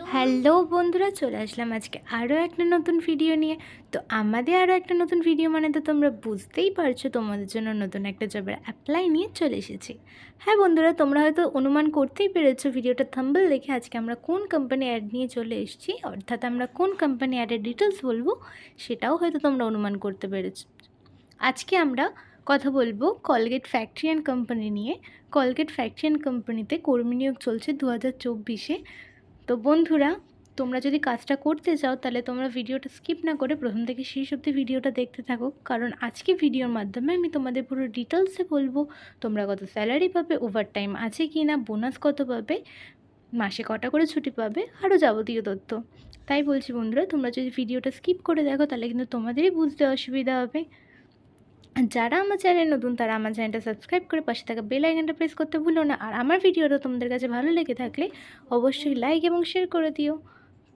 Hello বন্ধুরা, চলে আসলাম আজকে আরও একটা নতুন ভিডিও নিয়ে। তো আমাদের আরও একটা নতুন ভিডিও মানে তো তোমরা বুঝতেই পারছো, তোমাদের জন্য নতুন একটা জবের অ্যাপ্লাই নিয়ে চলে এসেছি। হ্যাঁ বন্ধুরা, তোমরা হয়তো অনুমান করতেই পেরেছো ভিডিওটা থাম্বনেল দেখে আজকে আমরা কোন কোম্পানি অ্যাড নিয়ে চলে এসেছি, অর্থাৎ আমরা কোন কোম্পানি অ্যাডের ডিটেলস বলবো সেটাও হয়তো তোমরা অনুমান করতে পেরেছো। আজকে আমরা কথা বলবো কলগেট ফ্যাক্টরি অ্যান্ড কোম্পানি নিয়ে। কলগেট ফ্যাক্টরি অ্যান্ড কোম্পানিতে কর্মী নিয়োগ চলছে 2024-এ। তো বন্ধুরা, তোমরা যদি কাজটা করতে চাও তাহলে তোমরা ভিডিওটা স্কিপ না করে প্রথম থেকে শেষ অবধি ভিডিওটা দেখতে থাকো, কারণ আজকে ভিডিওর মাধ্যমে আমি তোমাদের পুরো ডিটেলসে বলবো তোমরা কত স্যালারি পাবে, ওভারটাইম আছে কি না, বোনাস কত পাবে, মাসে কটা করে ছুটি পাবে, আরও যাবতীয় তথ্য। তাই বলছি বন্ধুরা, তোমরা যদি ভিডিওটা স্কিপ করে দেখো তাহলে কিন্তু তোমাদেরই বুঝতে অসুবিধা হবে। যারা আমার চ্যানেল নতুন তারা আমার চ্যানেলটা সাবস্ক্রাইব করে পাশে থাকা বেল আইকনটা প্রেস করতে ভুলো না। আর আমার ভিডিওটা তোমাদের কাছে ভালো লেগে থাকলে অবশ্যই লাইক এবং শেয়ার করে দিও।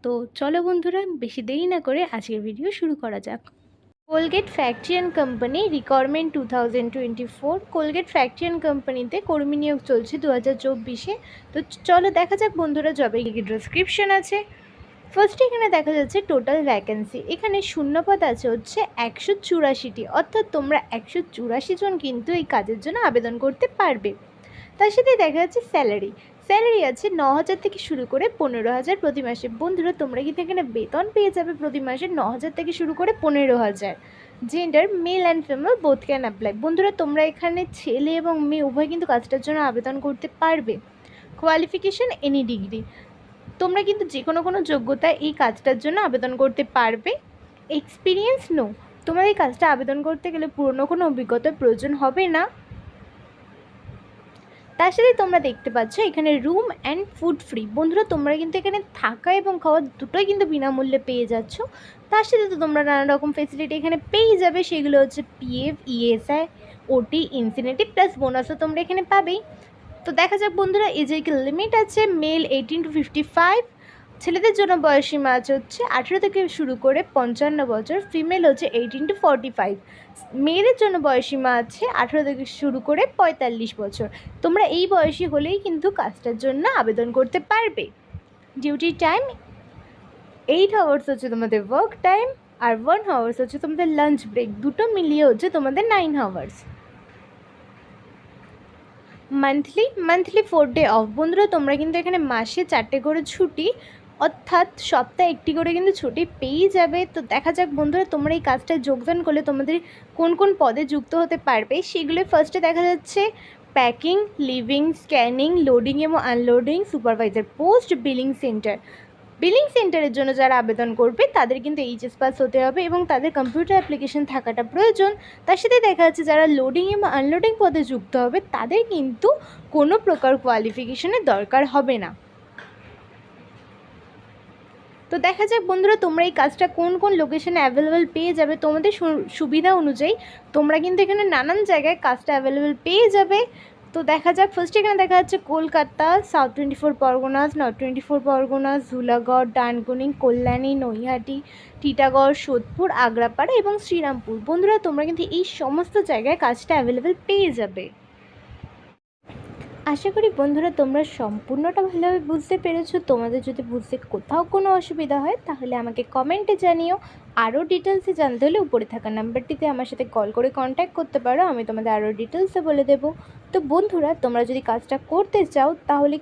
তো চলো বন্ধুরা, বেশি দেরি না করে আজকের ভিডিও শুরু করা যাক। Colgate factory and company requirement 2024। Colgate factory and কোম্পানিতে কর্মী নিয়োগ চলছে 2024-এ। তো চলো দেখা যাক বন্ধুরা জবে কী ডেসক্রিপশন আছে। ফার্স্টে এখানে দেখা যাচ্ছে টোটাল ভ্যাকেন্সি। এখানে শূন্যপদ আছে হচ্ছে 184টি, অর্থাৎ তোমরা 184 জন কিন্তু এই কাজের জন্য আবেদন করতে পারবে। তার সাথে দেখা যাচ্ছে স্যালারি আছে 9,000 থেকে শুরু করে 15,000 প্রতি মাসে। বন্ধুরা, তোমরা কিন্তু এখানে বেতন পেয়ে যাবে প্রতি মাসে 9,000 থেকে শুরু করে 15,000। Gender male and female both can apply. বন্ধুরা, তোমরা এখানে ছেলে এবং মেয়ে উভয় কিন্তু কাজটার জন্য আবেদন করতে পারবে। কোয়ালিফিকেশান এনি ডিগ্রি, তোমরা কিন্তু যে কোনো যোগ্যতা এই কাজটার জন্য আবেদন করতে পারবে। এক্সপিরিয়েন্স নো, তোমার এই কাজটা আবেদন করতে গেলে পুরনো কোনো অভিজ্ঞতার প্রয়োজন হবে না। তার সাথে তোমরা দেখতে পাচ্ছ এখানে রুম অ্যান্ড ফুড ফ্রি। বন্ধুরা, তোমরা কিন্তু এখানে থাকা এবং খাওয়া দুটোই কিন্তু বিনামূল্যে পেয়ে যাচ্ছ। তার সাথে তো তোমরা নানা রকম ফেসিলিটি এখানে পেয়ে যাবে, সেগুলো হচ্ছে পিএফ, ইএসআই, ওটি, ইনসেন্টিভ প্লাস বোনাসও তোমরা এখানে পাবেই। তো দেখা যাক বন্ধুরা, এজের লিমিট আছে মেল 18 to 55, ছেলেদের জন্য বয়সীমা আছে হচ্ছে 18 থেকে শুরু করে 55 বছর, ফিমেল হচ্ছে 18 to 45, মেয়েদের জন্য বয়সীমা আছে 18 থেকে শুরু করে 45 বছর। তোমরা এই বয়সী হলেই কিন্তু কাজটার জন্য আবেদন করতে পারবে। ডিউটি টাইম 8 আওয়ার্স হচ্ছে তোমাদের ওয়ার্ক টাইম, আর 1 আওয়ার্স হচ্ছে তোমাদের লাঞ্চ ব্রেক, দুটো মিলিয়ে হচ্ছে তোমাদের 9 আওয়ার্স। Monthly 4 day of. বন্ধুরা, তোমরা কিন্তু এখানে মাসে 4টে করে ছুটি, অর্থাৎ সপ্তাহে 1টি করে কিন্তু ছুটি পেয়ে যাবে। তো দেখা যাক বন্ধুরা, তোমরা এই কাজটায় যোগদান করলে তোমাদের কোন কোন পদে যুক্ত হতে পারবে সেগুলো ফার্স্টে দেখা যাচ্ছে। প্যাকিং, লিভিং, স্ক্যানিং, লোডিং এবং আনলোডিং সুপারভাইজার পোস্ট, বিলিং সেন্টারের জন্য যারা আবেদন করবে তাদের কিন্তু এইচএস পাস হতে হবে এবং তাদের কম্পিউটার অ্যাপ্লিকেশন থাকাটা প্রয়োজন। তার সাথে দেখা যাচ্ছে যারা লোডিং এবং আনলোডিং পদে যুক্ত হবে তাদের কিন্তু কোনো প্রকার কোয়ালিফিকেশনের দরকার হবে না। তো দেখা যাক বন্ধুরা, তোমরা এই কাজটা কোন কোন লোকেশনে অ্যাভেলেবেল পেয়ে যাবে। তোমাদের সুবিধা অনুযায়ী তোমরা কিন্তু এখানে নানান জায়গায় কাজটা অ্যাভেলেবেল পেয়ে যাবে। তো দেখা যাক, ফার্স্টে এখানে দেখা যাচ্ছে কলকাতা, সাউথ 24 পরগনাস, নর্থ 24 পরগনাস, ধুলাগড়, ডানকুনি, কল্যাণী, নৈহাটি, টিটাগড়, সোদপুর, আগ্রাপাড়া এবং শ্রীরামপুর। বন্ধুরা, তোমরা কিন্তু এই সমস্ত জায়গায় কাজটা অ্যাভেলেবেল পেয়ে যাবে। আশা করি বন্ধুরা তোমরা সম্পূর্ণটা ভালোভাবে বুঝতে পেরেছো। তোমাদের যদি বুঝতে কোথাও কোনো অসুবিধা হয় তাহলে আমাকে কমেন্টে জানিও। আরও ডিটেলসে জানতে হলে উপরে থাকা নাম্বারটিতে আমার সাথে কল করে কন্ট্যাক্ট করতে পারো, আমি তোমাদের আরও ডিটেলসে বলে দেবো। তো বন্ধুরা, তোমরা যদি কাজটা করতে চাও তাহলে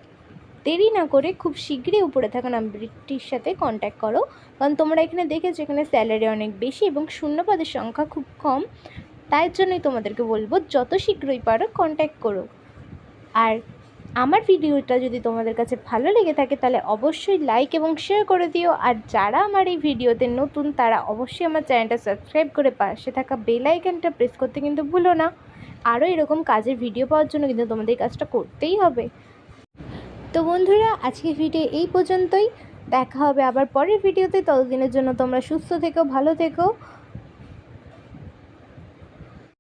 দেরি না করে খুব শীঘ্রই উপরে থাকা নাম্বারটির সাথে কন্ট্যাক্ট করো, কারণ তোমরা এখানে দেখেছো এখানে স্যালারি অনেক বেশি এবং শূন্যপদের সংখ্যা খুব কম। তাই জন্যই তোমাদেরকে বলবো যত শীঘ্রই পারো কন্ট্যাক্ট করো। আর আমার ভিডিওটা যদি তোমাদের কাছে ভালো লেগে থাকে তাহলে অবশ্যই লাইক এবং শেয়ার করে দিও। আর যারা আমার এই ভিডিওতে নতুন তারা অবশ্যই আমার চ্যানেলটা সাবস্ক্রাইব করে পাশে থাকা বেল আইকনটা প্রেস করতে কিন্তু ভুলো না। আরও এরকম কাজের ভিডিও পাওয়ার জন্য কিন্তু তোমাদের এই কাজটা করতেই হবে। তো বন্ধুরা, আজকের ভিডিও এই পর্যন্তই। দেখা হবে আবার পরের ভিডিওতে। ততদিনের জন্য তোমরা সুস্থ থেকো, ভালো থেকো।